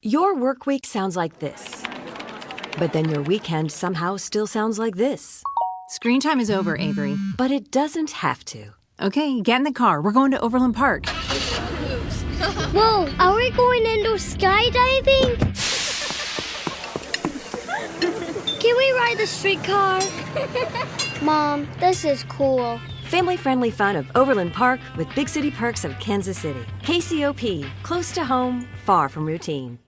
Your work week sounds like this, but then your weekend somehow still sounds like this. Screen time is over, Avery. But it doesn't have to. Okay, get in the car. We're going to Overland Park. Whoa, are we going indoor skydiving? Can we ride the streetcar? Mom, this is cool. Family-friendly fun of Overland Park with big city perks of Kansas City. KCOP, close to home, far from routine.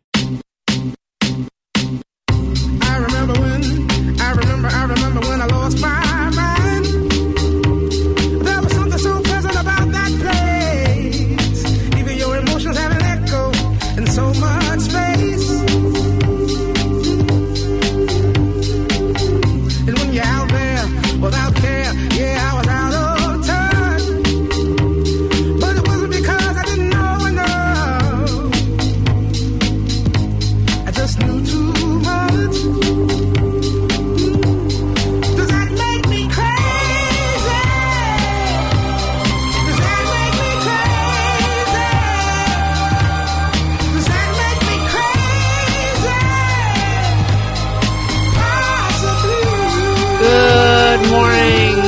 I remember when I lost my mind. There was something so pleasant about that place. Even your emotions have an echo in so much space. And when you're out there without care, yeah, I was out of touch. But it wasn't because I didn't know enough. I just knew too much. Good morning,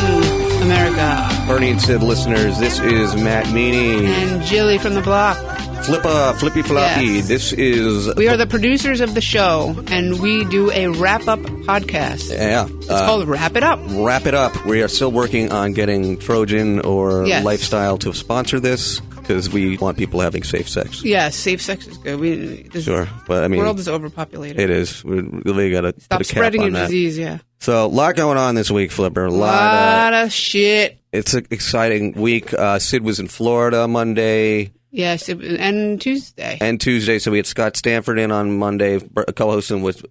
America. Bernie and Sid listeners, this is Matt Meany. And Jilly from the block. Flippy floppy. Yes. This is... We are the producers of the show, and we do a wrap-up podcast. Yeah. It's called Wrap It Up. Wrap It Up. We are still working on getting Trojan or Yes. Lifestyle to sponsor this, because we want people having safe sex. Yeah, safe sex is good. This Sure. But I mean... world is overpopulated. It is. We really got to Stop put a cap spreading on your that. disease, yeah. So, a lot going on this week, Flipper. A lot of shit. It's an exciting week. Sid was in Florida Monday. Yes, and Tuesday. And Tuesday, so we had Scott Stanford in on Monday, co-hosting with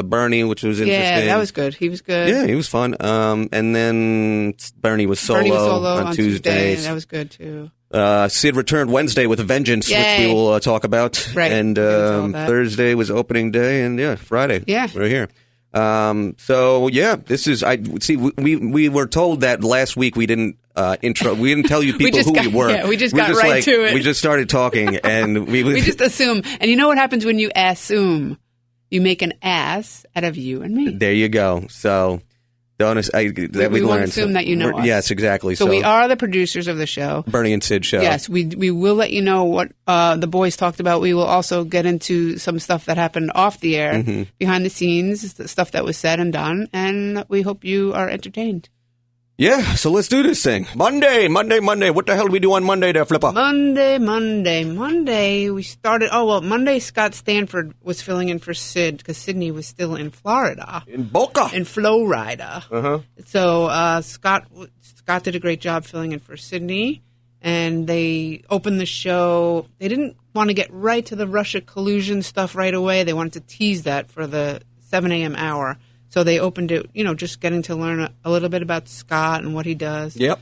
Bernie, which was interesting. Yeah, that was good. He was good. Yeah, he was fun. And then Bernie was solo, on Tuesday. That was good, too. Sid returned Wednesday with a vengeance, Yay. which we will talk about. Right. And Thursday was opening day, and yeah, Friday. Yeah. We're here. So yeah, this is, we were told that last week we didn't we didn't tell you people who we were. Yeah, we just got right to it. We just started talking and we just assume. And you know what happens when you assume? You make an ass out of you and me. There you go. So don't, we won't learned. assume that you know us. Yes, exactly. So we are the producers of the show. Bernie and Sid show. Yes, we will let you know what the boys talked about. We will also get into some stuff that happened off the air, behind the scenes, the stuff that was said and done, and we hope you are entertained. Yeah, so let's do this thing. Monday. What the hell did we do on Monday there, Flipper? Monday, we started... Oh, well, Monday, Scott Stanford was filling in for Sid because Sydney was still in Florida. In Boca. In Florida. Uh-huh. So Scott did a great job filling in for Sydney, and they opened the show. They didn't want to get right to the Russia collusion stuff right away. They wanted to tease that for the 7 a.m. hour. So they opened it, just getting to learn a little bit about Scott and what he does. Yep.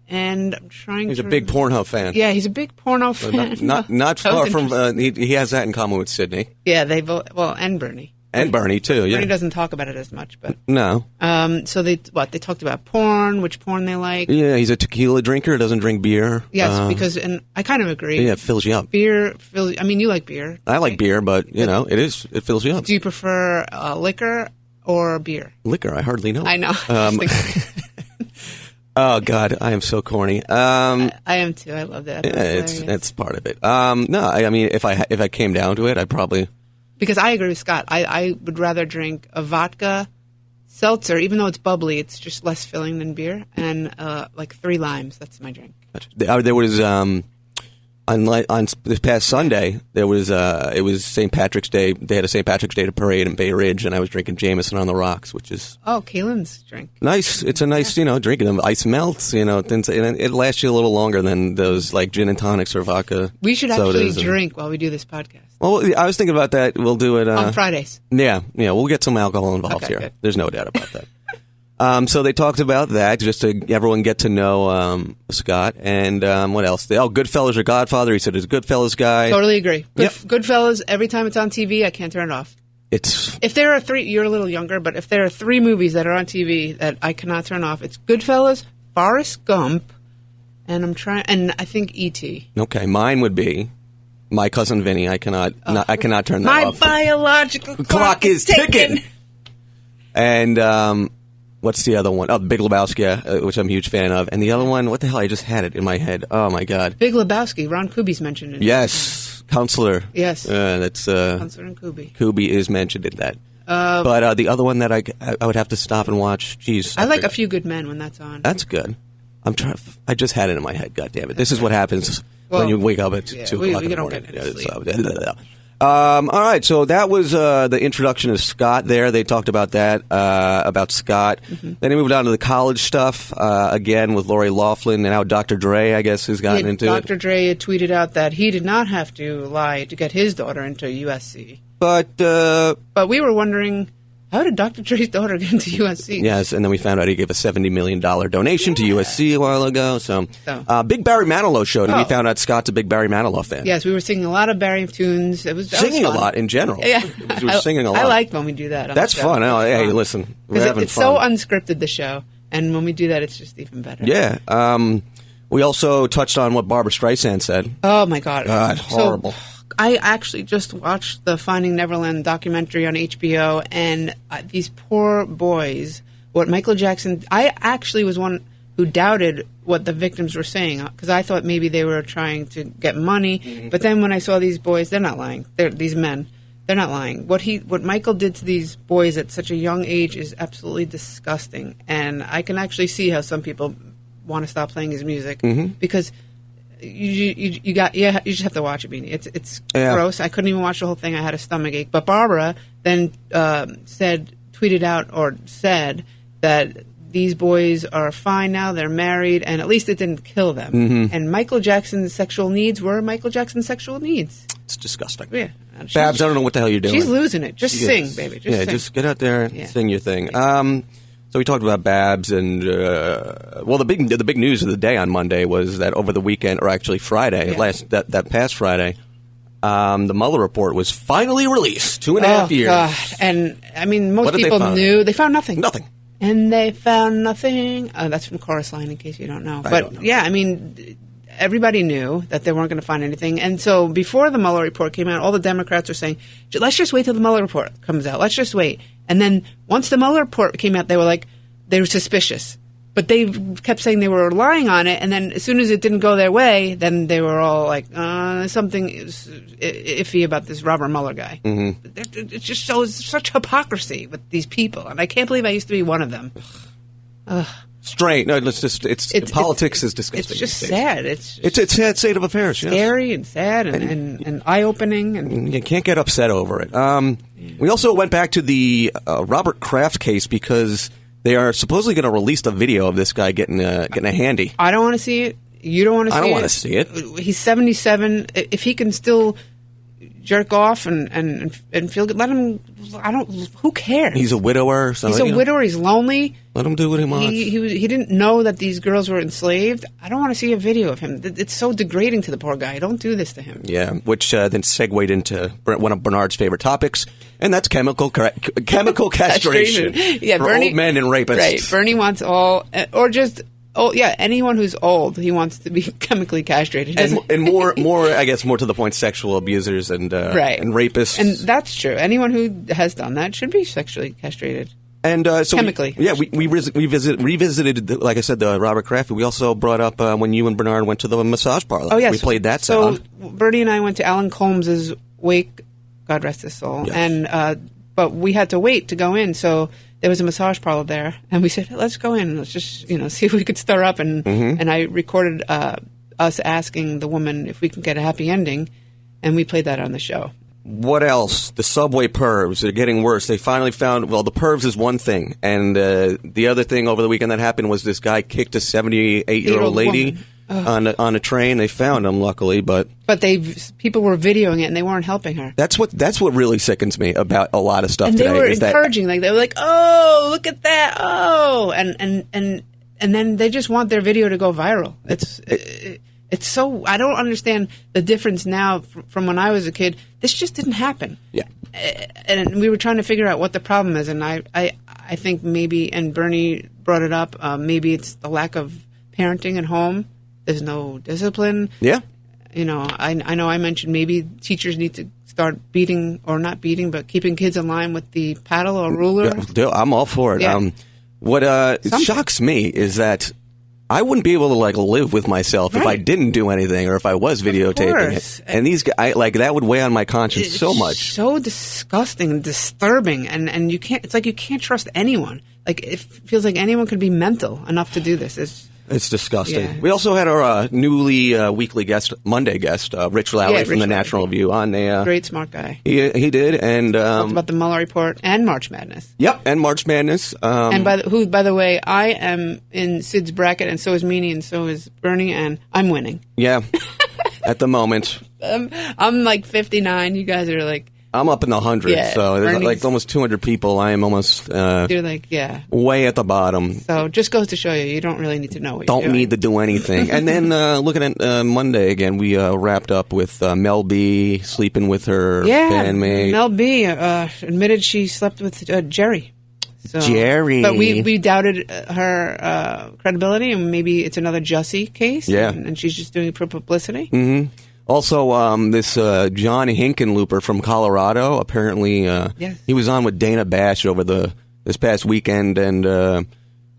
And I'm trying He's to... a big Pornhub fan. Yeah, he's a big porno fan. Not far from... he has that in common with Sydney. Yeah, they both... Well, and Bernie. And Bernie, too, yeah. Bernie doesn't talk about it as much, but... No. So they talked about porn, which porn they like. Yeah, he's a tequila drinker, doesn't drink beer. Yes, because... And I kind of agree. Yeah, it fills you up. Beer fills... I mean, you like beer. I like beer, but, it fills you up. Do you prefer liquor or beer? Liquor, I hardly know. I know. Oh, God, I am so corny. I am, too. I love that. Yeah, it's part of it. No, I mean, if I came down to it, I'd probably... Because I agree with Scott. I would rather drink a vodka seltzer, even though it's bubbly, it's just less filling than beer, and like 3 limes. That's my drink. There was on this past Sunday, there was it was St. Patrick's Day. They had a St. Patrick's Day parade in Bay Ridge, and I was drinking Jameson on the rocks, which is Kaylin's drink. Nice. It's a nice, drinking them. Ice melts, and it lasts you a little longer than those like gin and tonics or vodka. We should actually drink while we do this podcast. Well, I was thinking about that. We'll do it on Fridays. Yeah, we'll get some alcohol involved here. Good. There's no doubt about that. So they talked about that, just to everyone get to know Scott. And what else? Goodfellas or Godfather. He said he's a Goodfellas guy. Totally agree. Yep. Goodfellas, every time it's on TV, I can't turn it off. If there are 3, you're a little younger, but if there are 3 movies that are on TV that I cannot turn off, it's Goodfellas, Forrest Gump, and I think E.T. Okay, mine would be My cousin Vinny. I cannot turn that My off. biological Clock is ticking. And what's the other one? Oh, Big Lebowski, which I'm a huge fan of. And the other one, what the hell? I just had it in my head. Oh my God. Big Lebowski. Ron Kuby's mentioned it. Yes, Counselor. Yes. That's Counselor and Kuby. Kuby is mentioned in that. But the other one that I would have to stop and watch. Jeez, I like A Few Good Men when that's on. That's good. I'm trying. I just had it in my head. God damn it! This is what happens when you wake up at 2 o'clock in the morning. We don't get any sleep. All right, so that was the introduction of Scott there. They talked about that, about Scott. Mm-hmm. Then they moved on to the college stuff, again with Lori Loughlin, and now Dr. Dre, I guess, has gotten into Dr. it. Dre had tweeted out that he did not have to lie to get his daughter into USC. But we were wondering, how did Dr. Dre's daughter get into USC? yes, and then we found out he gave a $70 million donation to USC a while ago. So, So. Big Barry Manilow showed, and we Oh. found out Scott's a big Barry Manilow fan. Yes, we were singing a lot of Barry tunes. That was Singing a fun. lot in general. Yeah, We were singing a lot. I like when we do that. On That's the show. fun. Oh, It's hey, fun. listen, we're 'Cause having it's fun. so unscripted, the show, and when we do that, it's just even better. Yeah. We also touched on what Barbara Streisand said. Oh my God. God, horrible. So, I actually just watched the Finding Neverland documentary on HBO, and these poor boys. What Michael Jackson. I actually was one who doubted what the victims were saying because I thought maybe they were trying to get money. Mm-hmm. But then when I saw these boys, they're not lying. These men. They're not lying. What Michael did to these boys at such a young age is absolutely disgusting, and I can actually see how some people want to stop playing his music because you just have to watch it, Beanie. It's Yeah. gross. I couldn't even watch the whole thing. I had a stomach ache. But Barbara then tweeted out that these boys are fine now. They're married, and at least it didn't kill them. And Michael Jackson's sexual needs were Michael Jackson's sexual needs. It's disgusting. Yeah, Babs, I don't know what the hell you're doing. She's losing it. Just She sing, is. baby. Just sing. Just get out there and Yeah. sing your thing. So we talked about Babs, and the big news of the day on Monday was that over the weekend, or actually Friday, Yeah. that past Friday, the Mueller report was finally released. 2.5 years. God. And I mean, most What did they people find? knew. They found nothing. Nothing. And they found nothing. That's from Chorus Line, in case you don't know. I But don't know. yeah, I mean, everybody knew that they weren't going to find anything. And so before the Mueller report came out, all the Democrats were saying, let's just wait till the Mueller report comes out. Let's just wait. And then once the Mueller report came out, they were suspicious. But they kept saying they were relying on it. And then as soon as it didn't go their way, then they were all like, something is iffy about this Robert Mueller guy. Mm-hmm. It just shows such hypocrisy with these people. And I can't believe I used to be one of them. Strange. No, politics is disgusting. It's just these days. sad. It's a sad state of affairs. Yes. Scary and sad and eye-opening. And You can't get upset over it. We also went back to the Robert Kraft case because they are supposedly going to release the video of this guy getting a handy. I don't want to see it. You don't want to see it. I don't want to see it. He's 77. If he can still jerk off and feel good, let him. Who cares? He's a widower. So, He's a widower. He's lonely. Let him do what he wants. He didn't know that these girls were enslaved. I don't want to see a video of him. It's so degrading to the poor guy. Don't do this to him. Yeah, which then segued into one of Bernard's favorite topics, and that's chemical castration Yeah, for Bernie, old men and rapists. Right, Bernie wants anyone who's old. He wants to be chemically castrated. And more, I guess, more to the point, sexual abusers and Right. and rapists. And that's true. Anyone who has done that should be sexually castrated. And so Chemically. we revisited, like I said, the Robert Kraft. We also brought up when you and Bernard went to the massage parlor. Oh, yes. We played that So sound. Bernie and I went to Alan Colmes's wake, God rest his soul. Yes. And but we had to wait to go in. So there was a massage parlor there, and we said, let's go in. Let's just see if we could stir up. And and I recorded us asking the woman if we can get a happy ending, and we played that on the show. What else? The subway pervs are getting worse. They finally found, well, the pervs is one thing. And the other thing over the weekend that happened was this guy kicked a 78-year-old lady on a train. They found him, luckily, but people were videoing it, and they weren't helping her. that's what really sickens me about a lot of stuff And today. they were is that encouraging, they were like, "Oh, look at that! Oh," and then they just want their video to go viral. It's so I don't understand the difference now from when I was a kid. This just didn't happen. Yeah. And we were trying to figure out what the problem is, and I think maybe, and Bernie brought it up, maybe it's the lack of parenting at home. There's no discipline. Yeah. I know I mentioned maybe teachers need to start beating, or not beating, but keeping kids in line with the paddle or ruler. Yeah, I'm all for it. Yeah. What shocks me is that I wouldn't be able to live with myself if I didn't do anything or if I was videotaping it. And these guys, that would weigh on my conscience so much. So disgusting and disturbing, and you can't. It's like you can't trust anyone. Like it feels like anyone could be mental enough to do this. It's disgusting. Yeah. We also had our newly weekly guest, Monday guest, Rich Lally from the National Review on. Great smart guy. He did, and talked about the Mueller report and March Madness. Yep, and March Madness. And by the way, I am in Sid's bracket, and so is Meanie, and so is Bernie, and I'm winning. Yeah, at the moment. I'm like 59. You guys are like. I'm up in the hundreds, so there's like almost 200 people. I am almost you're like, way at the bottom. So just goes to show you don't really need to know what you're doing. Don't need to do anything. And then looking at Monday again, we wrapped up with Mel B sleeping with her bandmate. Mel B admitted she slept with Jerry. So, Jerry. But we doubted her credibility, and maybe it's another Jussie case. Yeah. And she's just doing it for publicity. Mm-hmm. Also, this John Hinkenlooper from Colorado, apparently he was on with Dana Bash over this past weekend, and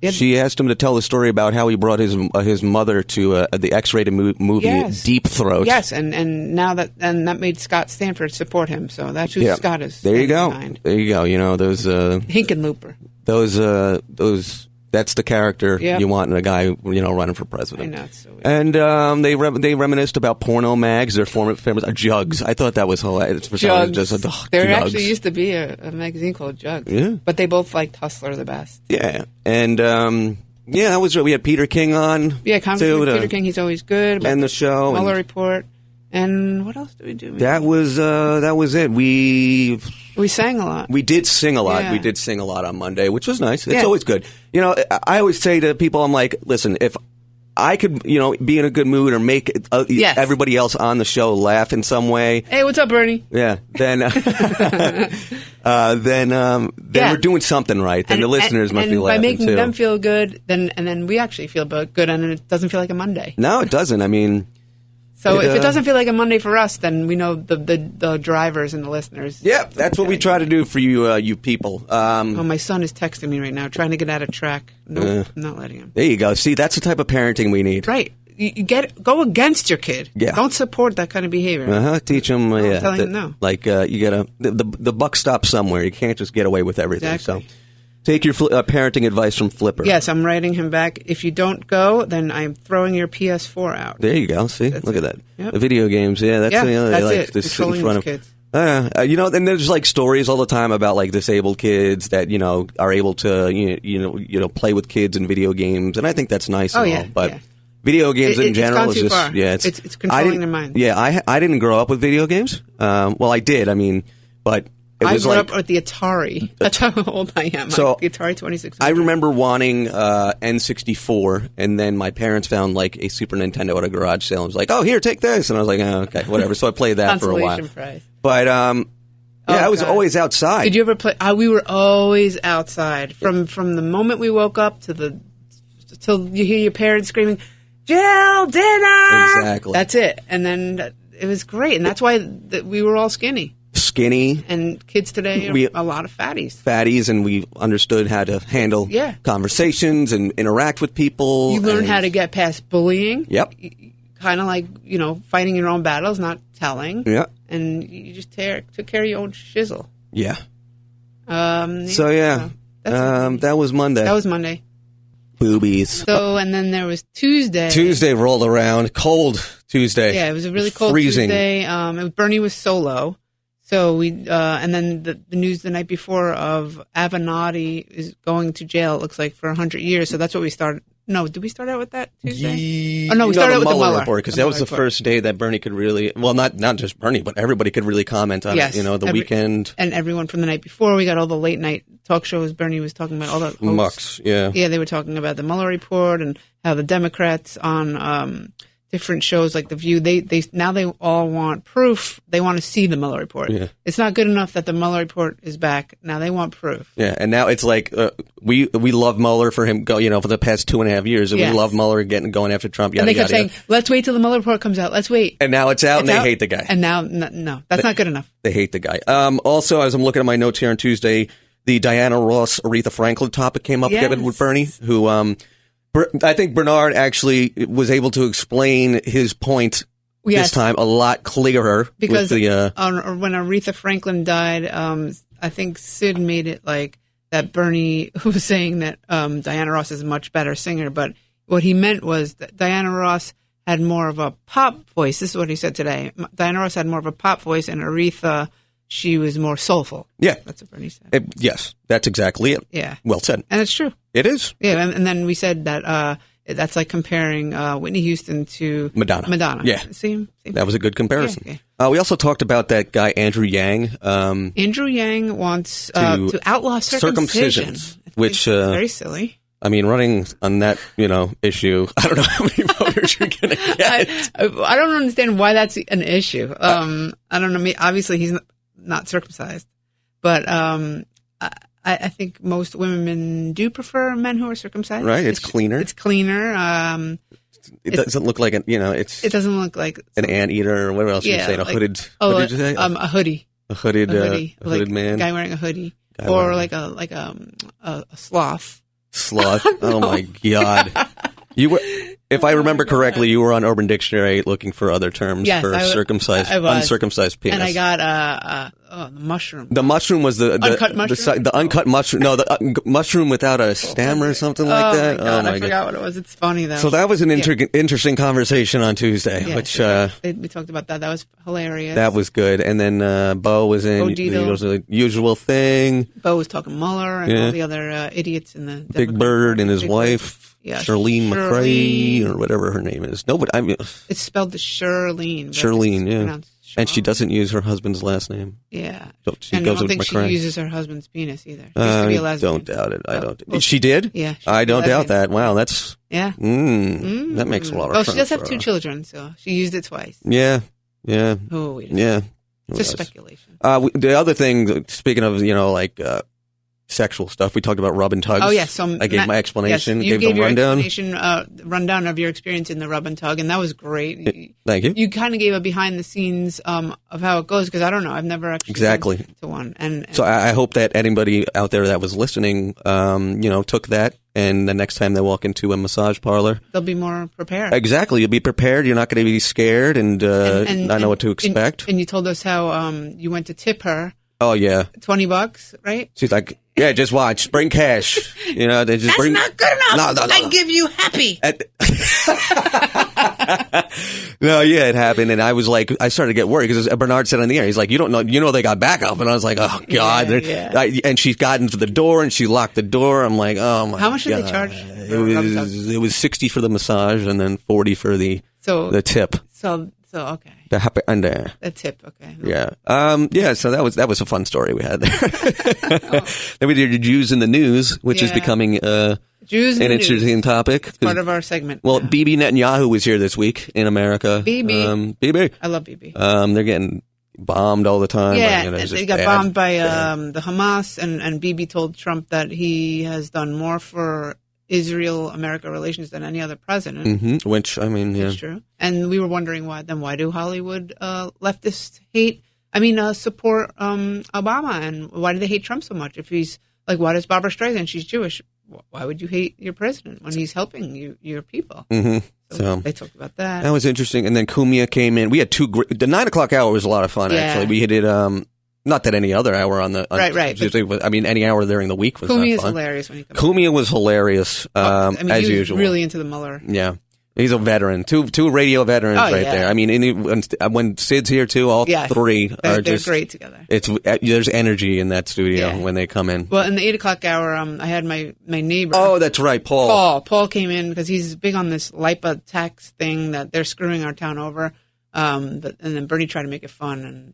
she asked him to tell the story about how he brought his mother to the X-rated movie Deep Throat. Yes, and now that made Scott Stanford support him, so that's who Scott is. There you go. Behind. There you go. Those Hinkenlooper. Those. That's the character you want in a guy, running for president. I know, it's so weird. And they reminisced about porno mags, their former famous Jugs. I thought that was hilarious. For Jugs. There Jugs. actually used to be a magazine called Jugs. Yeah. But they both liked Hustler the best. Yeah. And that was we had Peter King on. Yeah, conversation with Peter King. He's always good. And the show. Mueller report. And what else did we do? That was it. We sang a lot. We did sing a lot. Yeah. We did sing a lot on Monday, which was nice. It's always good. I always say to people, I'm like, listen, if I could, be in a good mood or make everybody else on the show laugh in some way. Hey, what's up, Bernie? Yeah. Then we're doing something right. Then the listeners must be laughing by making too. them feel good, then we actually feel good, and it doesn't feel like a Monday. No, it doesn't. I mean. So if it doesn't feel like a Monday for us, then we know the drivers and the listeners. Yeah, that's what we try to do for you, you people. My son is texting me right now, trying to get out of track. Nope, I'm not letting him. There you go. See, that's the type of parenting we need. Right. You go against your kid. Yeah. Don't support that kind of behavior. Teach them. Telling them no. Like you gotta. The buck stops somewhere. You can't just get away with everything. Exactly. So. Take your parenting advice from Flipper. Yes, I'm writing him back. If you don't go, then I'm throwing your PS4 out. There you go. See, look at that. Yep. The video games. Yeah, that's it. to sit in front of kids. And there's like stories all the time about like disabled kids that are able to play with kids in video games, and I think that's nice. But video games in general is just it's controlling their minds. Yeah, I didn't grow up with video games. Well, I did. I mean, but. I grew up with the Atari. That's how old I am. So the Atari 2600. I remember wanting N64, and then my parents found like a Super Nintendo at a garage sale and was like, "Oh, here, take this." And I was like, "Oh, okay, whatever." So I played that for a while. Prize. But I was always outside. Did you ever play? We were always outside from the moment we woke up till you hear your parents screaming, "Jill, dinner!" Exactly. That's it. And then it was great, and that's why we were all skinny. And kids today are a lot of fatties. And we understood how to handle conversations and interact with people. You learn how to get past bullying. Yep. Kind of like, fighting your own battles, not telling. Yeah. And you just took care of your own shizzle. Yeah. That was Monday. That was Monday. Boobies. So, and then there was Tuesday. Tuesday rolled around. Cold Tuesday. Yeah, it was a really cold freezing. Tuesday. Bernie was solo. So we, and then the news the night before of Avenatti is going to jail, it looks like, for 100 years. So that's what we started. No, did we start out with that Tuesday? We started out with the Mueller report, because that was the first day that Bernie could really, well, not just Bernie, but everybody could really comment on it. The weekend. And everyone from the night before. We got all the late night talk shows. Bernie was talking about all the hosts. Mucks, yeah. Yeah, they were talking about the Mueller report and how the Democrats on different shows like The View, they now they all want proof. They want to see the Mueller report. Yeah. It's not good enough that the Mueller report is back. Now they want proof. Yeah, and now it's like we love Mueller for him for the past 2.5 years, and Yes. we love Mueller going after Trump. Yada, And they kept yada, saying, "Let's wait till the Mueller report comes out. Let's wait." and now it's out, and It's they out. hate the guy. And now, no, that's not good enough. They hate the guy. Also, as I'm looking at my notes here on Tuesday, the Diana Ross, Aretha Franklin topic came up Yes. again with Bernie, who I think Bernard actually was able to explain his point Yes. this time a lot clearer. Because with the, when Aretha Franklin died, I think Sid made it like that Bernie was saying that Diana Ross is a much better singer, but what he meant was that Diana Ross had more of a pop voice. This is what he said today. Diana Ross had more of a pop voice, and Aretha, she was more soulful. yeah, That's what Bernie said. yes, that's exactly it. Yeah. Well said. And it's true. It is. Yeah, and then we said that that's like comparing Whitney Houston to Madonna. Yeah. Same That was a good comparison. Yeah, okay. We also talked about that guy, Andrew Yang. Andrew Yang wants to outlaw circumcision, which, it's very silly. I mean, running on that, issue, I don't know how many voters you're going to get. I don't understand why that's an issue. I don't know. Obviously, he's not circumcised, but I think most women do prefer men who are circumcised. Right, it's cleaner. It's cleaner. It doesn't look like it's It doesn't look like an anteater or whatever else you say. A hooded. Oh, what did you say? a hoodie. A hooded. A hoodie. A hooded like man. A guy wearing a hoodie, Guy or wearing- like a sloth. Sloth. Oh my God. You were, if I remember correctly, you were on Urban Dictionary looking for other terms Yes, for I was. uncircumcised penis. And I got the mushroom. The mushroom was the Uncut mushroom? the uncut mushroom. No, the mushroom without a stem or something like that. My God, oh my I forgot what it was. It's funny though. So that was an interesting conversation on Tuesday, Yeah, which we talked about that. That was hilarious. that was good. And then Bo was in. Bo Dietl. It was a usual thing. Bo was talking Mueller and Yeah. all the other idiots in the Big Democratic Bird Party. and his Big Bird. wife, Yeah, Charlene McRae, Charlene. or whatever her name is. No, but I mean, It's spelled Charlene. but Charlene, it's yeah. pronounced and she Sean. doesn't use her husband's last name. Yeah. So she And I goes don't with think McRae. she uses her husband's penis either. She used to be a lesbian. Don't doubt it. I Oh, don't. well, She did? Yeah. she I used to don't be a doubt lesbian. that. Wow, that's Yeah. that makes a lot of Well, sense. she does have for 2 her. children, so she used it twice. Yeah, yeah, Oh, wait a second. yeah. Just Who knows? speculation. The other thing, speaking of sexual stuff, we talked about rub and tugs. Oh, yes. So I gave my explanation. Yes, you gave gave the your rundown. explanation, rundown of your experience in the rub and tug, and that was great. Thank you. You kind of gave a behind the scenes of how it goes, because I don't know. I've never actually Exactly. been to one. And So I hope that anybody out there that was listening, took that, and the next time they walk into a massage parlor, they'll be more prepared. exactly, you'll be prepared. You're not going to be scared, and not know what to expect. And you told us how you went to tip her Oh yeah, $20, right? she's like, yeah, just watch, bring cash. They just bring. Not good enough. No. I give you happy. No, yeah, it happened, and I was like, I started to get worried because Bernard said on the air, he's like, you don't know, they got backup, and I was like, oh God, Yeah. and she got into the door and she locked the door. I'm like, oh my. How much did they God. charge It for a rub and tug? was $60 for the massage and then $40 for the tip. So okay. The happy ending. The tip, okay. Yeah. So that was a fun story we had there. Then we did Jews in the news, which is Yeah. becoming Jews in an the news. interesting topic. Part of our segment. Well, now. Bibi Netanyahu was here this week in America. Bibi. Bibi. I love BB. They're getting bombed all the time. Yeah, it's they just got bad. bombed by Bad. the Hamas, and Bibi told Trump that he has done more for Israel-America relations than any other president. Mm-hmm. Which, I mean, yeah. That's true. And we were wondering why do Hollywood leftists support Obama, and why do they hate Trump so much? If he's like, why does Barbara Streisand? She's Jewish. Why would you hate your president when he's helping your people? Mm-hmm. So they talked about that. That was interesting. And then Kumia came in. We had the 9 o'clock hour was a lot of fun, Yeah. actually. We hit it, not that any other hour on Right. Tuesday was- I mean, any hour during the week was Kumi not is fun. hilarious when he comes. Kumia was hilarious, as he was usual. really into the Mueller. Yeah. He's a veteran. Two radio veterans Oh, right yeah. there. I mean, when Sid's here too, all Yeah. three They're are just great together. There's energy in that studio Yeah. when they come in. Well, in the 8 o'clock hour, I had my neighbor. Oh, that's right, Paul. Paul came in because he's big on this LIPA tax thing that they're screwing our town over. And then Bernie tried to make it fun and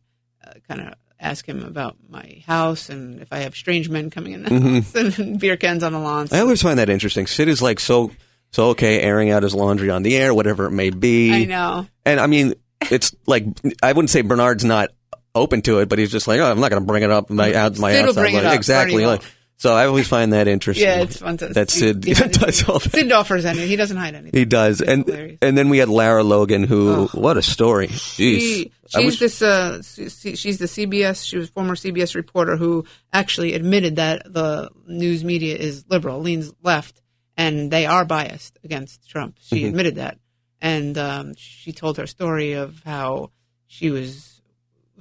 kind of ask him about my house and if I have strange men coming in the house and beer cans on the lawn. I always find that interesting. Sid is like so So, okay, airing out his laundry on the air, whatever it may be. I know. And I mean, it's like, I wouldn't say Bernard's not open to it, but he's just like, oh, I'm not going to bring it up my Sid will outside. bring it up. Exactly. Bernie won't. So I always find that interesting. Yeah, it's fun to that Sid does all that. Sid offers anything. He doesn't hide anything. He does. It's And hilarious. and then we had Lara Logan, who, what a story. Jeez. She's the CBS. She was a former CBS reporter who actually admitted that the news media is liberal, leans left, and they are biased against Trump. She admitted that, and she told her story of how she was,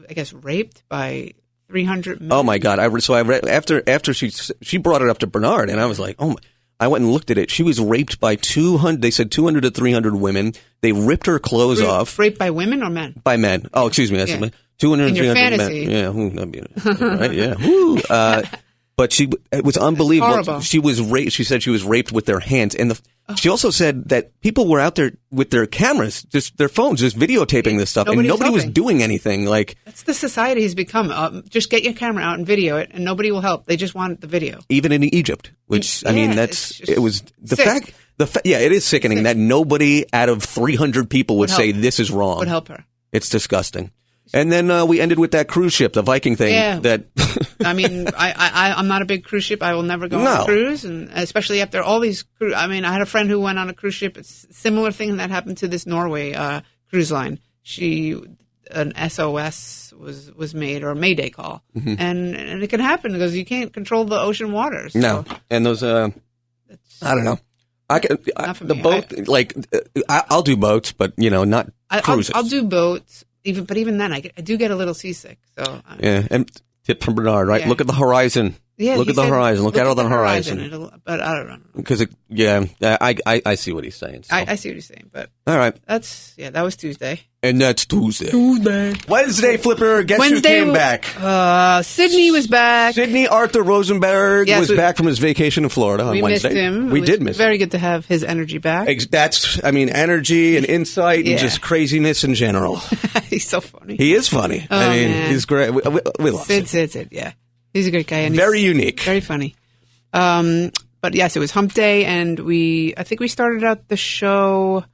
I guess, raped by 300 men. Oh my God! I read after she brought it up to Bernard, and I was like, oh my. I went and looked at it. She was raped by 200. They said 200 to 300 women. They ripped her clothes off. Raped by women or men? By men. Oh, excuse me. That's Yeah. 200 In to your 300 fantasy. men. Yeah. Right. Yeah. Woo. But it was unbelievable. horrible. She was raped. She said she was raped with their hands, and she also said that people were out there with their cameras, just their phones, just videotaping this stuff, and nobody was helping. doing anything. Like, That's the society has become. Just get your camera out and video it, and nobody will help. They just want the video. even in Egypt, which I mean, Yeah, that's it's just it was the sick. fact. Yeah, it is sickening that nobody out of 300 people would Would say help. this is wrong. Would help her. It's disgusting. And then we ended with that cruise ship, the Viking thing. Yeah. That I mean, I'm not a big cruise ship. I will never go on No. a cruise, and especially after all these. I mean, I had a friend who went on a cruise ship. It's a similar thing that happened to this Norway cruise line. An SOS was made, or a Mayday call, and it can happen because you can't control the ocean waters. So no, and those I don't know. Not for The me. boat I'll do boats, but not cruises. I'll do boats, but even then, I do get a little seasick. So Yeah, and tip from Bernard, right? Yeah. Look at the horizon. yeah, look he at the said, horizon. Look out on the horizon. But I don't know. Because I see what he's saying. So. I see what you're saying, but All right, that was Tuesday. and that's Tuesday. Wednesday, Flipper. Guess Wednesday who came back? Sydney was back. Sydney Arthur Rosenberg Yes, was back from his vacation in Florida on We Wednesday. missed him. We It was did miss him. Very good to have his energy back. That's, energy and insight Yeah. and just craziness in general. He's so funny. He is funny. Oh, I mean, man. he's great. We love him. Sid, yeah. He's a great guy. And Very he's unique. very funny. But yes, it was hump day, and I think we started out the show.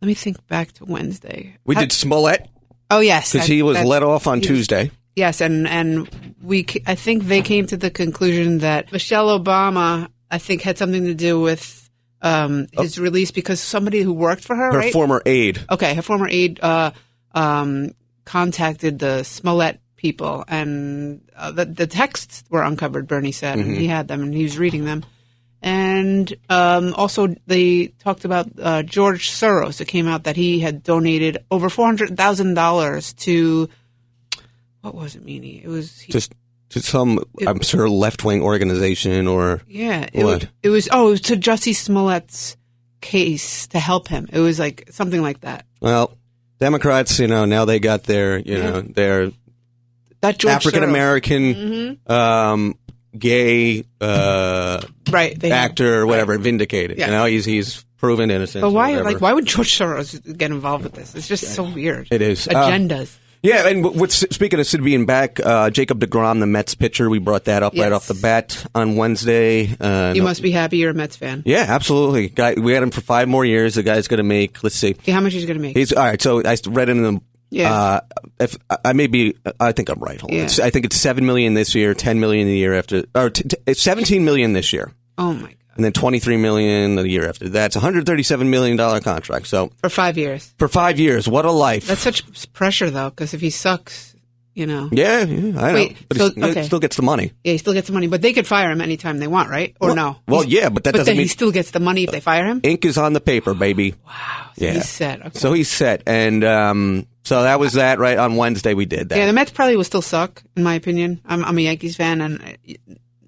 Let me think back to Wednesday. We did Smollett Oh, yes. because he was that- let off on he was- Tuesday. Yes, and I think they came to the conclusion that Michelle Obama, I think, had something to do with his release because somebody who worked for her, Her right? former aide. Okay, her former aide contacted the Smollett people, and the texts were uncovered, Bernie said, and he had them, and he was reading them. And also they talked about George Soros. It came out that he had donated over $400,000 to, what was it, Meanie? It was... Just to some, I'm sure, left-wing organization or... Yeah, What? it was to Jussie Smollett's case to help him. It was like something like that. Well, Democrats, now they got their, their That George African-American gay right they actor or whatever vindicated. Yeah. He's proven innocent. But or why? whatever. Like, why would George Soros get involved with this? It's just so weird. It is. Agendas. Yeah, and speaking of Sid being back, Jacob deGrom, the Mets pitcher, we brought that up right Yes. off the bat on Wednesday. You must be happy you're a Mets fan. Yeah, absolutely. We had him for 5 more years. The guy's going to make, let's see. Okay, how much he's going to make? He's all right. So I read in the. Yeah. If I may be, I think I'm right. Hold on. Yeah. I think it's $7 million this year, $10 million the year after, or it's $17 million this year, Oh my god! and then $23 million the year after. That's a $137 million contract. So For 5 years. for 5 years, what a life! That's such pressure, though, because if he sucks, yeah, I know. Wait, But so- he okay. still gets the money. Yeah, he still gets the money, but they could fire him anytime they want, right? Or no? Well, He's- yeah, but that but doesn't then mean he still gets the money if they fire him. ink is on the paper, baby. Wow, so Yeah. he's set. Okay. So he's set, and so that was that. Right on Wednesday, we did that. Yeah, the Mets probably will still suck, in my opinion. I'm a Yankees fan, and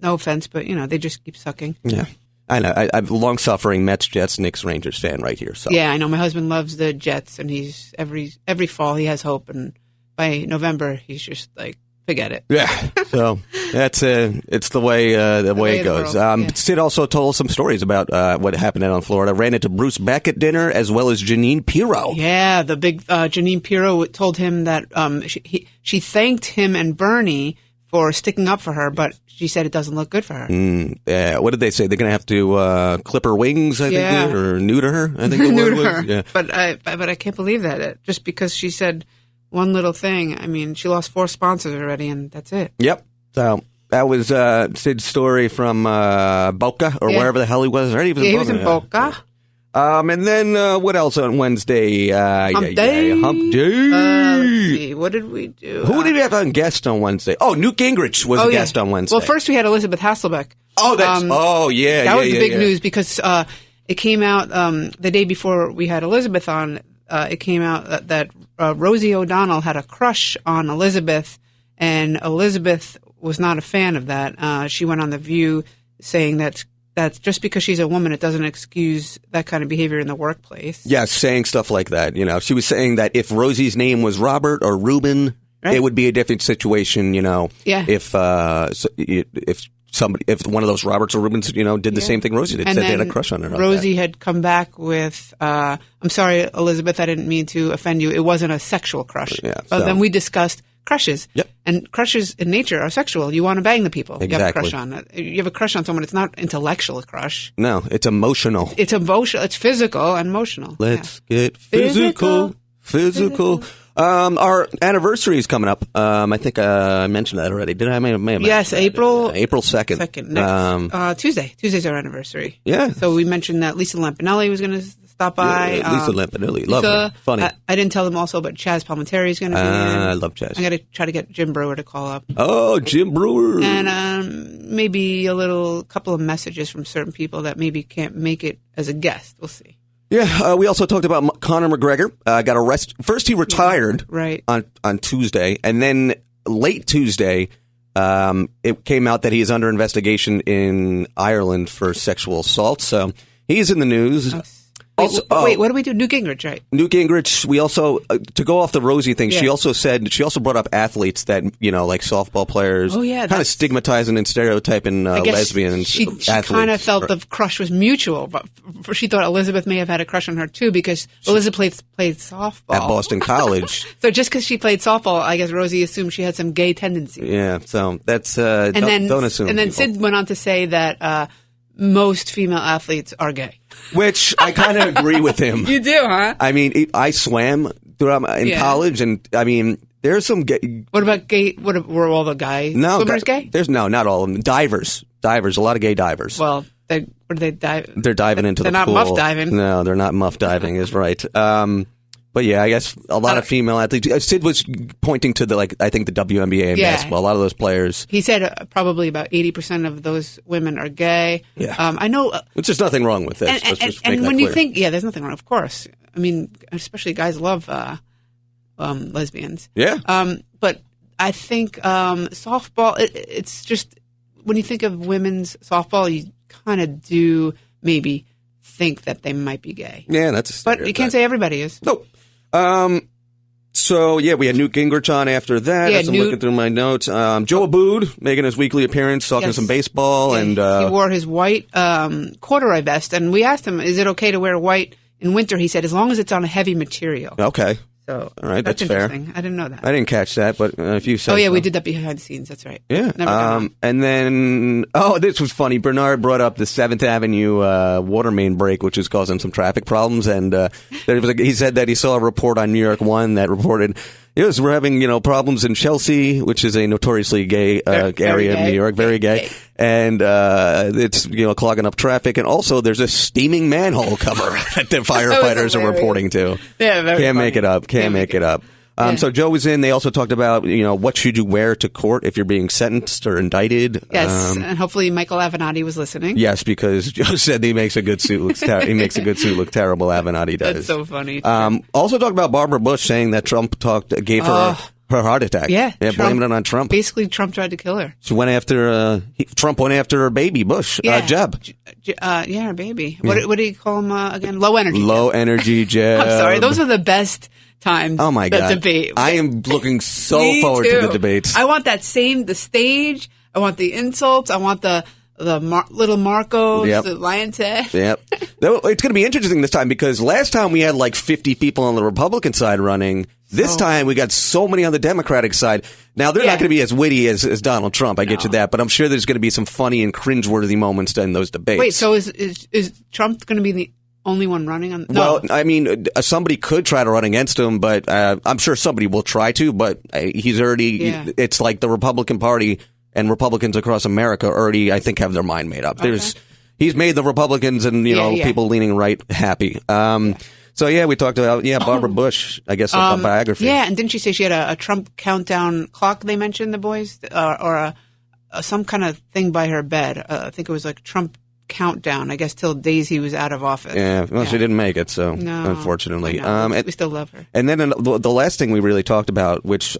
no offense, but they just keep sucking. Yeah. I know. I'm a long-suffering Mets, Jets, Knicks, Rangers fan right here. So Yeah, I know. My husband loves the Jets, and he's every fall he has hope, and by November he's just like, forget it. yeah. So that's it's the way it way of the goes. world, yeah. Sid also told some stories about what happened down in Florida. Ran into Bruce Beck at dinner as well as Janine Pirro. Yeah, the big Janine Pirro told him that she thanked him and Bernie for sticking up for her, but she said it doesn't look good for her. Yeah, what did they say? They're going to have to clip her wings, I Yeah. think, or neuter her. I think the Neuter word her. was. Yeah. But I can't believe that. Just because she said one little thing, I mean, she lost 4 sponsors already, and that's it. Yep. So that was Sid's story from Boca or Yeah. wherever the hell he was. Right? He was in Boca. And then what else on Wednesday? Hump day. Hump day. Let's see. What did we do? Who did we have on guest on Wednesday? Oh, Newt Gingrich was a guest on Wednesday. Well, first we had Elizabeth Hasselbeck. Oh, that's yeah. That was the big yeah. news because it came out the day before we had Elizabeth on. It came out that Rosie O'Donnell had a crush on Elizabeth, and Elizabeth was not a fan of that. She went on The View saying that just because she's a woman, it doesn't excuse that kind of behavior in the workplace. Yeah, saying stuff like that. You know, she was saying that if Rosie's name was Robert or Reuben, Right. it would be a different situation. You know, Yeah. if one of those Roberts or Reubens, you know, did the same thing Rosie did, And said they had a then crush on her. Rosie had come back with, I'm sorry, Elizabeth, I didn't mean to offend you. It wasn't a sexual crush. Yeah, But so- then we discussed crushes. Yep. And crushes in nature are sexual. You want to bang the people you have a Exactly. crush on. You have a crush on someone. It's not intellectual crush. No, it's emotional. It's emotional. It's physical and emotional. Let's get physical. Our anniversary is coming up. I think I mentioned that already. Did I? I may have Yes, mentioned that. April 2nd. Second. Next, Tuesday. Tuesday's our anniversary. Yeah. So we mentioned that Lisa Lampanelli was going to stop by. Yeah, Lisa Lampanelli. Love her. Funny. I didn't tell them also, but Chaz Palminteri is going to be in. I love Chaz. I got to try to get Jim Brewer to call up. Oh, Jim Brewer. And maybe couple of messages from certain people that maybe can't make it as a guest. We'll see. Yeah, we also talked about Conor McGregor. Got arrested. First, he retired Right. on Tuesday, and then late Tuesday, it came out that he is under investigation in Ireland for sexual assault. So he's in the news. Wait, what do we do? Newt Gingrich, right? Newt Gingrich, we also, to go off the Rosie thing, she Yeah. also brought up athletes that, you know, like softball players. Oh, yeah, kind of stigmatizing and stereotyping I guess lesbians. She athletes. kind of felt the crush was mutual, but she thought Elizabeth may have had a crush on her too because Elizabeth played softball At Boston College. So just because she played softball, I guess Rosie assumed she had some gay tendencies. Yeah, so that's, And don't assume. And then people. Sid went on to say that most female athletes are gay. Which I kind of agree with him. You do, huh? I mean, I swam throughout in Yeah. college, and I mean, there's some gay. What about gay? Were all the guy swimmers gay? There's not all of them. Divers, a lot of gay divers. Well, what do they dive? They're diving into the They're pool. not muff diving. No, they're not muff diving. Is right. But yeah, I guess a lot of female athletes. Sid was pointing to I think the WNBA and Yeah. basketball. A lot of those players. He said probably about 80% of those women are gay. Yeah. I know. Which there's nothing wrong with this. Let's just make And that when you clear. think, there's nothing wrong. Of course, I mean, especially guys love lesbians. Yeah. But I think softball. It's just when you think of women's softball, you kind of do maybe think that they might be gay. Yeah, that's. But you can't say everybody is. Nope. So yeah, we had Newt Gingrich on after that. Yeah, As I'm Newt- looking through my notes. Joe Abood making his weekly appearance, talking Yes. some baseball, and he wore his white corduroy vest, and we asked him, "Is it okay to wear white in winter?" He said, "As long as it's on a heavy material." okay. So All right, that's fair. interesting. I didn't know that. I didn't catch that, but if you said Oh yeah, so. we did that behind the scenes. That's right. Yeah. Never done that. And then, this was funny. Bernard brought up the 7th Avenue water main break, which is causing some traffic problems. And he said that he saw a report on New York One that reported, yes, we're having problems in Chelsea, which is a notoriously gay Very area in gay. New York, very gay. And it's clogging up traffic. And also, there's a steaming manhole cover that the firefighters are hilarious. reporting to. Yeah, very Can't make funny. it up. Can't make it up. Yeah. So Joe was in. They also talked about, what should you wear to court if you're being sentenced or indicted. Yes, and hopefully Michael Avenatti was listening. Yes, because Joe said he makes a good suit look he makes a good suit look terrible. Avenatti does. That's so funny. Also talked about Barbara Bush saying that Trump gave her her heart attack. Yeah, blaming it on Trump. Basically, Trump tried to kill her. She went after Trump went after her baby Bush, Jeb. Her baby. What do you call him again? Low energy. Low energy Jeb. I'm sorry. Those are the best times. Oh my the God! debate. I am looking so Me forward too. to the debates. I want the stage. I want the insults. I want the little Marcos, Yep. the Lion Ted. Yep. Though it's going to be interesting this time because last time we had like 50 people on the Republican side running. This time we got so many on the Democratic side. Now they're not going to be as witty as Donald Trump. I get you that, but I'm sure there's going to be some funny and cringeworthy moments in those debates. Wait, so is Trump going to be the only one running on? No. Well, I mean, somebody could try to run against him, but I'm sure somebody will try to. But he's already. Yeah. It's like the Republican Party and Republicans across America already, I think, have their mind made up. Okay. He's made the Republicans and people leaning right happy. So, we talked about, Barbara Bush, I guess, a biography. Yeah, and didn't she say she had a Trump countdown clock, they mentioned, the boys? Or some kind of thing by her bed. I think it was like Trump countdown, I guess, till days he was out of office. Yeah, well, she didn't make it, so unfortunately. We still love her. And then the last thing we really talked about, which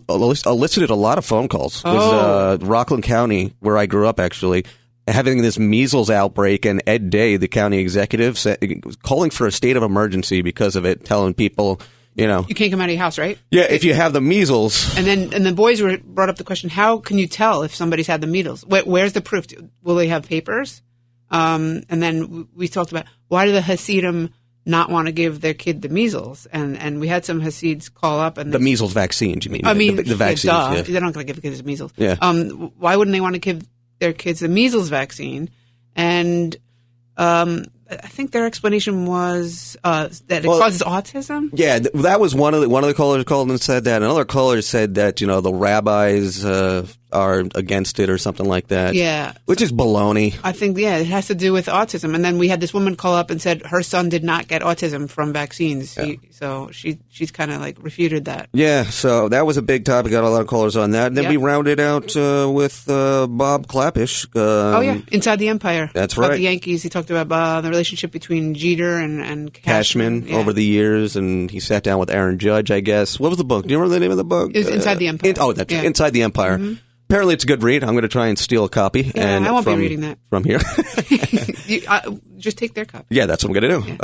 elicited a lot of phone calls, was Rockland County, where I grew up, actually, having this measles outbreak, and Ed Day, the county executive, calling for a state of emergency because of it, telling people, you can't come out of your house, right? Yeah, if you have the measles. And the boys brought up the question: how can you tell if somebody's had the measles? Where's the proof? Will they have papers? And then we talked about, why do the Hasidim not want to give their kid the measles? And we had some Hasids call up and the measles vaccines. You mean? I mean, the vaccines. Yeah. They're not going to give the kids measles. Yeah. Why wouldn't they want to give their kids the measles vaccine? And I think their explanation was that it causes autism. Yeah, that was one of the callers called and said that. Another caller said that the rabbis are against it or something like that. Yeah, which is baloney. I think it has to do with autism. And then we had this woman call up and said her son did not get autism from vaccines. Yeah. So she's kind of like refuted that. Yeah, so that was a big topic. Got a lot of callers on that. And then we rounded out with Bob Klapisch. Inside the Empire. That's right. About the Yankees. He talked about the relationship between Jeter and Cashman over the years, and he sat down with Aaron Judge, I guess. What was the book? Do you remember the name of the book? It was Inside the Empire. That's Inside the Empire. Mm-hmm. Apparently, it's a good read. I'm going to try and steal a copy. Yeah, I won't be reading that from here. Just take their copy. Yeah, that's what I'm going to do.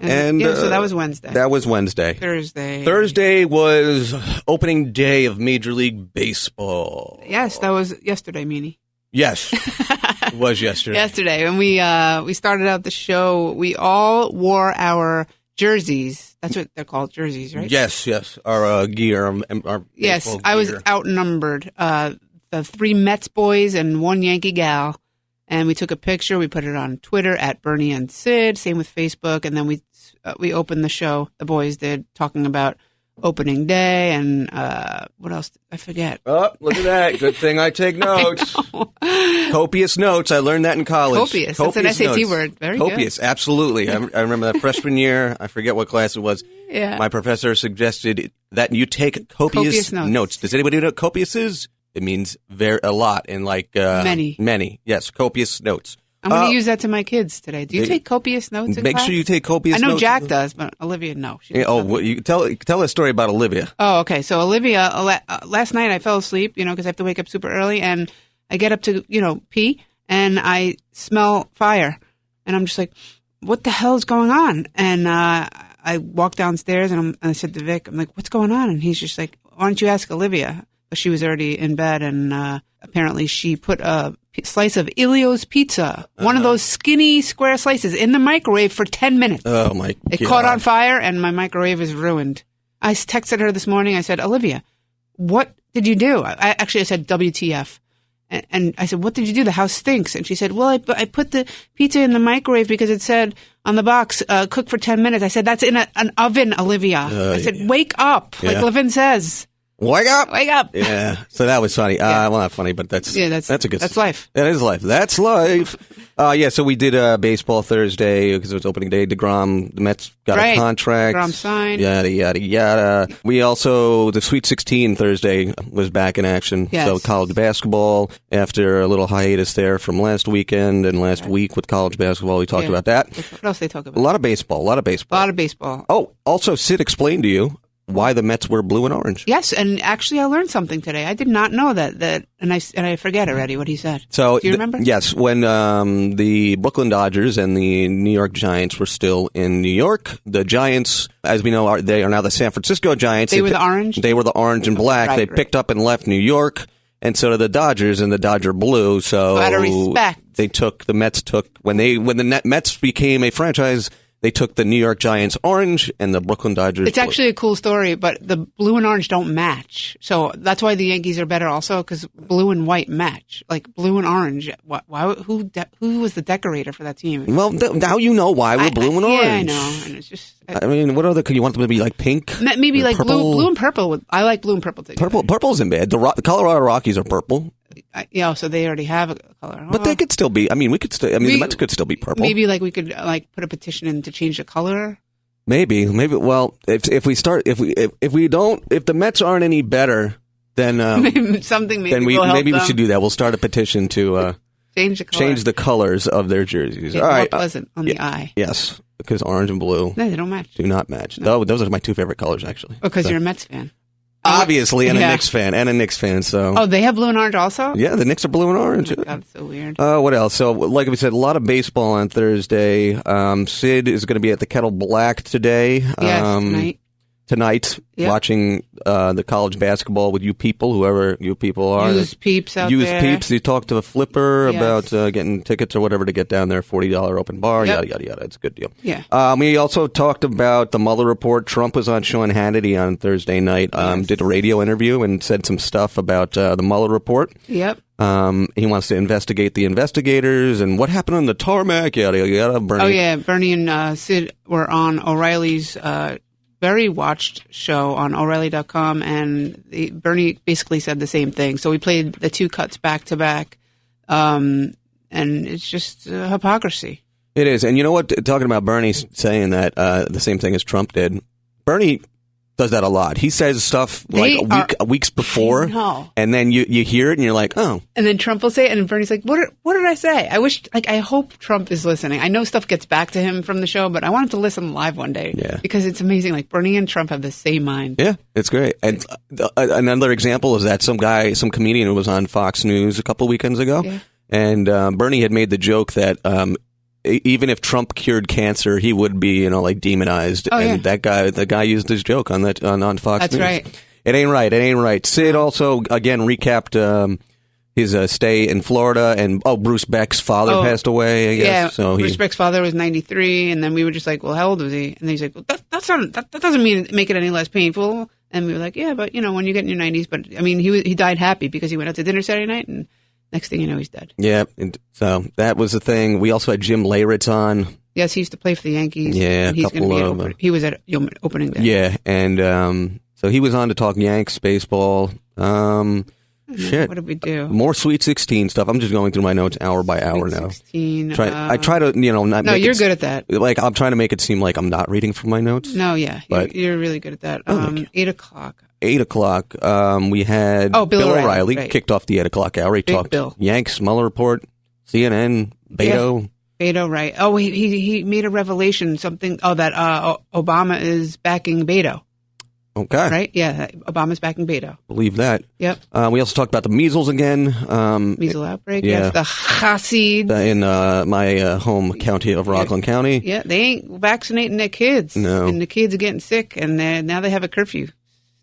Yeah. So that was Wednesday. That was Wednesday. Thursday was opening day of Major League Baseball. Yes, that was yesterday, Meanie. Yes, it was yesterday. Yesterday, and we started out the show. We all wore our jerseys. That's what they're called, jerseys, right? Yes. Our gear. Our yes, I was outnumbered. The 3 Mets boys and 1 Yankee gal, and we took a picture. We put it on Twitter at Bernie and Sid. Same with Facebook, and then we opened the show. The boys did, talking about opening day and what else? I forget. Oh, look at that. Good thing I take notes. Copious notes. I learned that in college. Copious. That's an SAT notes. word. Very Copious. Good. Absolutely. I remember that freshman year. I forget what class it was. Yeah. My professor suggested that you take copious notes. Does anybody know what copious is? It means a lot in many. Yes, copious notes. I'm going to use that to my kids today. Do you take copious notes in Make class? sure you take copious notes. I know Jack does, but Olivia, no. You tell a story about Olivia. Oh, okay. So Olivia, last night I fell asleep, because I have to wake up super early, and I get up to, pee, and I smell fire. And I'm just like, what the hell is going on? And I walk downstairs, and I said to Vic, I'm like, what's going on? And he's just like, why don't you ask Olivia? She was already in bed, and apparently she put a slice of Ilio's pizza, one of those skinny square slices, in the microwave for 10 minines. Oh, my God. It caught on fire, and my microwave is ruined. I texted her this morning. I said, Olivia, what did you do? I said, WTF. And I said, what did you do? The house stinks. And she said, well, I put the pizza in the microwave because it said on the box, cook for 10 minutes. I said, that's in an oven, Olivia. I said, wake up, like Levin says. Wake up! Wake up! Yeah, so that was funny. Well, not funny, but that's a good. That's life. That is life. That's life. So we did baseball Thursday because it was opening day. DeGrom, the Mets got a contract. DeGrom signed. Yada yada yada. We also the Sweet 16 Thursday was back in action. Yes. So college basketball after a little hiatus there from last weekend and last week with college basketball. We talked about that. What else they talk about? A lot of baseball. Oh, also Sid explained to you why the Mets were blue and orange. Yes, and actually I learned something today. I did not know that and I forget already what he said. So, do you remember? Yes, when the Brooklyn Dodgers and the New York Giants were still in New York, the Giants, as we know, they are now the San Francisco Giants. They were the orange? They were the orange and black. They picked up and left New York, and so did the Dodgers and the Dodger blue. So out of respect, when the Mets became a franchise, They took the New York Giants orange and the Brooklyn Dodgers It's blue. actually a cool story, but the blue and orange don't match. So that's why the Yankees are better also, because blue and white match. Like blue and orange. Who was the decorator for that team? Well, now you know why we're blue and orange. Yeah, I know. And it's just... I mean, what other? Could you want them to be like pink? Maybe Or like purple? blue and purple. I like blue and purple together. Purple isn't bad. The Colorado Rockies are purple, Yeah, so they already have a color. but they could still be. I mean, we could still. I mean, the Mets could still be purple. Maybe like we could like put a petition in to change the color. Maybe. Well, if the Mets aren't any better, then Something maybe then will help we them should do that. We'll start a petition to change the color. change the colors of their jerseys. It's All more right. pleasant on the eye. Yes, because orange and blue No, they don't match. do not match. No, those are my two favorite colors, actually. Because So- you're a Mets fan. obviously, and Yeah. a Knicks fan. So Oh, they have blue and orange also? yeah, the Knicks are blue and orange. God, it's so weird. What else? So, like we said, a lot of baseball on Thursday. Sid is going to be at the Kettle Black today. Yes, tonight. Yep. Watching the college basketball with you people, whoever you people are. Use peeps out Use there. peeps. You talked to a flipper Yes. about getting tickets or whatever to get down there. $40 open bar. Yep. Yada yada yada. It's a good deal. Yeah. We also talked about the Mueller report. Trump was on Sean Hannity on Thursday night. Did a radio interview and said some stuff about the Mueller report. Yep. He wants to investigate the investigators and what happened on the tarmac. Yada yada yada. Bernie. Oh, yeah. Bernie and Sid were on O'Reilly's very watched show on O'Reilly.com, and Bernie basically said the same thing. So we played the two cuts back to back, and it's just hypocrisy. It is. And you know what? Talking about Bernie saying that the same thing as Trump did, Bernie does that a lot. He says stuff like weeks before, and then you hear it and you're like, oh. And then Trump will say it, and Bernie's like, what did I say? I hope Trump is listening. I know stuff gets back to him from the show, but I want him to listen live one day. Yeah. Because it's amazing. Like, Bernie and Trump have the same mind. Yeah, it's great. And another example is that some comedian who was on Fox News a couple weekends ago, and Bernie had made the joke that even if Trump cured cancer, he would be, like demonized. Oh, and the guy used his joke on that on Fox That's News. right. It ain't right. Sid also again recapped his stay in Florida, and Bruce Beck's father passed away. I guess. Yeah, So Bruce Beck's father was 93, and then we were just like, well, how old was he? And then he's like, well, that doesn't make it any less painful. And we were like, yeah, but when you get in your 90s, but I mean, he died happy because he went out to dinner Saturday night, and next thing you know, he's dead. Yeah, and so that was the thing. We also had Jim Leyritz on. Yes, he used to play for the Yankees. Yeah, and he's going to be he was at opening day. Yeah, and so he was on to talk Yanks baseball. Shit. What did we do? More Sweet 16 stuff. I'm just going through my notes hour by hour now. 16. I try to, not. No, make you're it, good at that. Like I'm trying to make it seem like I'm not reading from my notes. No, yeah, But- you're really good at that. 8 o'clock. 8 o'clock. We had Bill O'Reilly, right. kicked off the 8 o'clock hour. He Big talked Bill. Yanks, Mueller report, CNN, Beto. Beto, right. Oh, he made a revelation, something, that Obama is backing Beto, Okay, right? Yeah, Obama's backing Beto. believe that. Yep. We also talked about the measles again. Measles outbreak. yeah. Yes, the Hasids. In my home county of Rockland County. Yeah, they ain't vaccinating their kids. No. And the kids are getting sick, and now they have a curfew.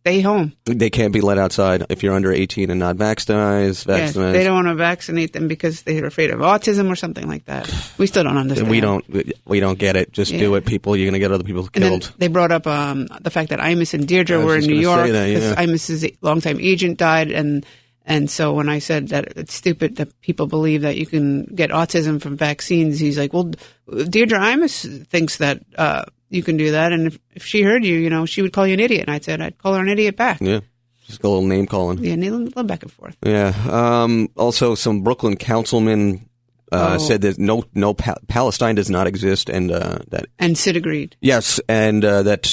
Stay home. They can't be let outside if you're under 18 and not vaccinated. Yes, they don't want to vaccinate them because they're afraid of autism or something like that. We still don't understand. We don't get it. Just do it, people. You're going to get other people And killed. then they brought up the fact that Imus and Deirdre I was were in just New gonna York say that, because yeah. Imus's longtime agent died, and so when I said that it's stupid that people believe that you can get autism from vaccines, he's like, well, Deirdre Imus thinks that you can do that, and if she heard you, she would call you an idiot. And I said I'd call her an idiot back. Yeah. Just a little name calling. Yeah, and a little back and forth. Yeah. Also, some Brooklyn councilmen said that no Palestine does not exist, and that And Sid agreed. yes, and that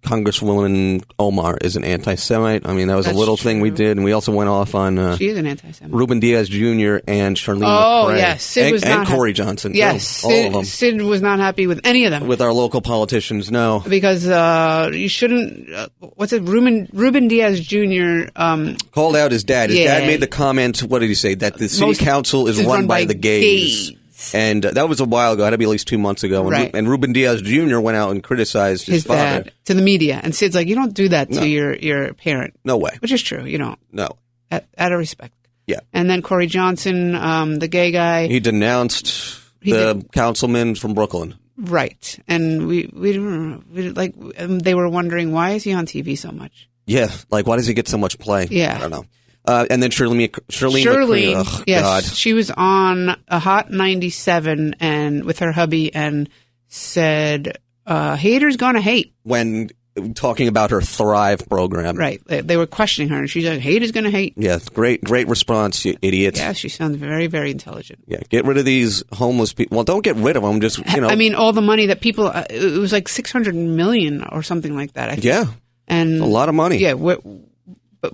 Congresswoman Omar is an anti-Semite. I mean, that was That's a little thing we true. did, and we also went off on She is an anti-Semite. Ruben Diaz Jr. and Charlene Oh, McRae. yes. Sid was and not Corey Johnson. Yes, too. All of them. Sid was not happy with any of them. With our local politicians, no. Because you shouldn't. What's it? Ruben Diaz Jr. Called out his dad. His Yeah. dad made the comment, what did he say? That the city Most- council is run by the gays. And that was a while ago. It had to be at least 2 months ago. And, Right. and Ruben Diaz Jr. went out and criticized his father. dad to the media, and Sid's like, you don't do that to your parent, No way. which is true. You don't. No. Out of respect. Yeah. And then Corey Johnson, the gay guy. He denounced He the councilman from Brooklyn. Right. And we like, they were wondering, why is he on TV so much? Yeah, like why does he get so much play? Yeah. I don't know. And then Shirlene McCree, yes, God. she was on a Hot 97 and with her hubby and said, haters gonna hate. When talking about her Thrive program. Right. They were questioning her and she said, haters gonna hate. Yeah, great response, you idiots. Yeah, she sounds very, very intelligent. Yeah, get rid of these homeless people. Well, don't get rid of them, just, I mean, all the money that people, it was like 600 million or something like that, I think. Yeah, and a lot of money. Yeah, but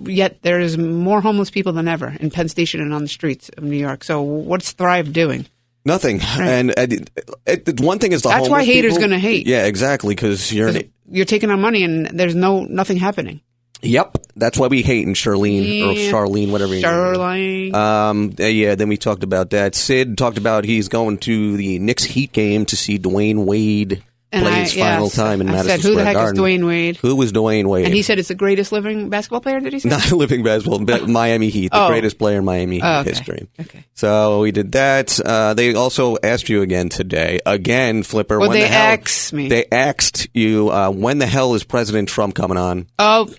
yet there is more homeless people than ever in Penn Station and on the streets of New York. So what's Thrive doing? Nothing. Right. And one thing is the That's homeless why haters people. going to hate. Yeah, exactly, because you're taking our money and there's nothing happening. Yep, that's why we hate in Charlene or Charlene, whatever. Charlene. Yeah. Then we talked about that. Sid talked about he's going to the Knicks Heat game to see Dwayne Wade play his final time in Madison Square Garden. Who the heck is Dwayne Wade? Who was Dwayne Wade? And he said it's the greatest living basketball player. Did he say? Not a living basketball, but Miami Heat, the greatest player in Miami Heat history. Okay. So we did that. They also asked you again today. Again, Flipper. Well, when they the hell, asked me. They asked you, when the hell is President Trump coming on? Oh,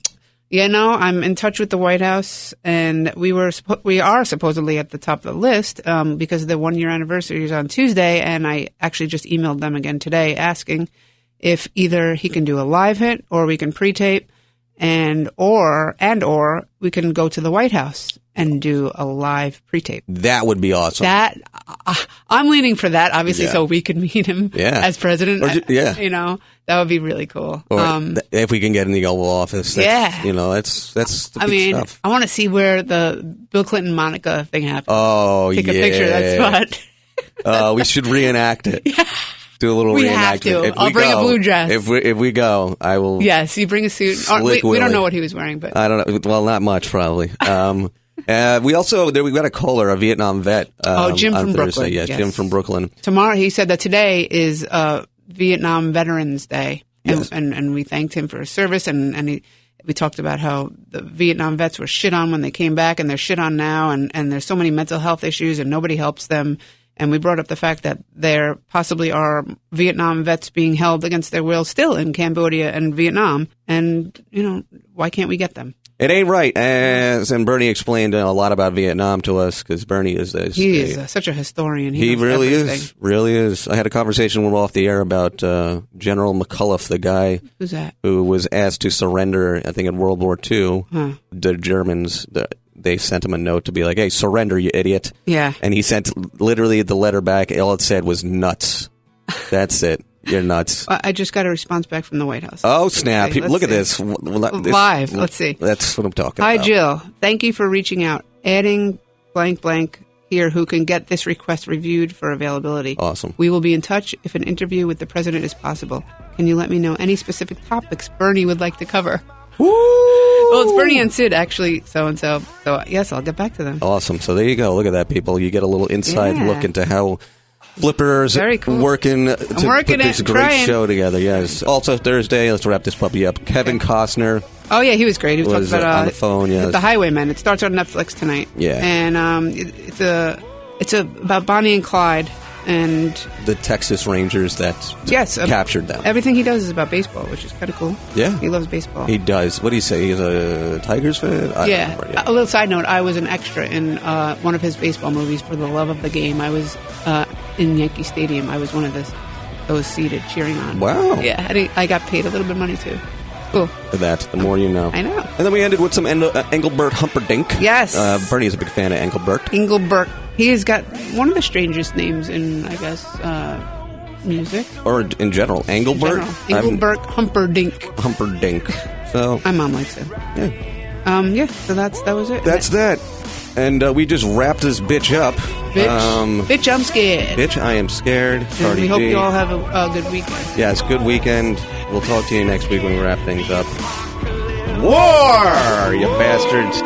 I'm in touch with the White House, and we are supposedly at the top of the list because the 1-year anniversary is on Tuesday, and I actually just emailed them again today asking if either he can do a live hit or we can pre-tape, or we can go to the White House and do a live pre-tape. That would be awesome. I'm leaning for that, obviously, so we can meet him as president. That would be really cool. Or if we can get in the Oval Office. That's the big stuff. I want to see where the Bill Clinton Monica thing happened. Oh, Take a picture of that spot. We should reenact it. Yeah. Do a little reenactment. Have to. I'll bring a blue dress. If we go, I will. Yes, you bring a suit. We don't know what he was wearing, but I don't know. Well, not much probably. We got a caller, a Vietnam vet. Jim on from Thursday. Brooklyn. Yes, Jim from Brooklyn. Tomorrow, he said that today is Vietnam Veterans Day, and we thanked him for his service, and we talked about how the Vietnam vets were shit on when they came back, and they're shit on now, and there's so many mental health issues, and nobody helps them. And we brought up the fact that there possibly are Vietnam vets being held against their will still in Cambodia and Vietnam. And, why can't we get them? It ain't right. And Bernie explained a lot about Vietnam to us because Bernie is such a historian. He really is. I had a conversation with him off the air about General McCullough, the guy who's that? Who was asked to surrender, I think, in World War II. Huh. The Germans, they sent him a note to be like, hey, surrender, you idiot. Yeah. And he sent literally the letter back. All it said was nuts. That's it. You're nuts. I just got a response back from the White House. Oh, snap. Okay, look at this. Live. Let's see. That's what I'm talking about. Hi, Jill. Thank you for reaching out. Adding blank blank here who can get this request reviewed for availability. Awesome. We will be in touch if an interview with the president is possible. Can you let me know any specific topics Bernie would like to cover? Woo! Well, it's Bernie and Sid, actually, so-and-so. So, yes, I'll get back to them. Awesome. So there you go. Look at that, people. You get a little inside look into how Flipper's working to put this great show together. Yes. Also, Thursday, let's wrap this puppy up. Kevin Costner. Oh, yeah, he was great. He was talking about on the phone, yes. The Highwaymen. It starts on Netflix tonight. Yeah. And it's about Bonnie and Clyde. And the Texas Rangers that captured them. Everything he does is about baseball, which is kind of cool. Yeah. He loves baseball. He does. What do you say? He's a Tigers fan? Yeah. A little side note, I was an extra in one of his baseball movies, For the Love of the Game. I was in Yankee Stadium. I was one of those seated cheering on. Wow. Yeah. I got paid a little bit of money, too. Cool. For that, the more you know. I know. And then we ended with some Engelbert Humperdinck. Yes. Bernie is a big fan of Engelbert. Engelbert. He has got one of the strangest names in, I guess, music. Or in general. Engelbert? Engelbert Humperdinck. Humperdinck. So my mom likes it. Yeah. So that was it. That's that. And we just wrapped this bitch up. Bitch, I'm scared. Bitch, I am scared. And we hope you all have a good weekend. Yes, good weekend. We'll talk to you next week when we wrap things up. War, you bastards.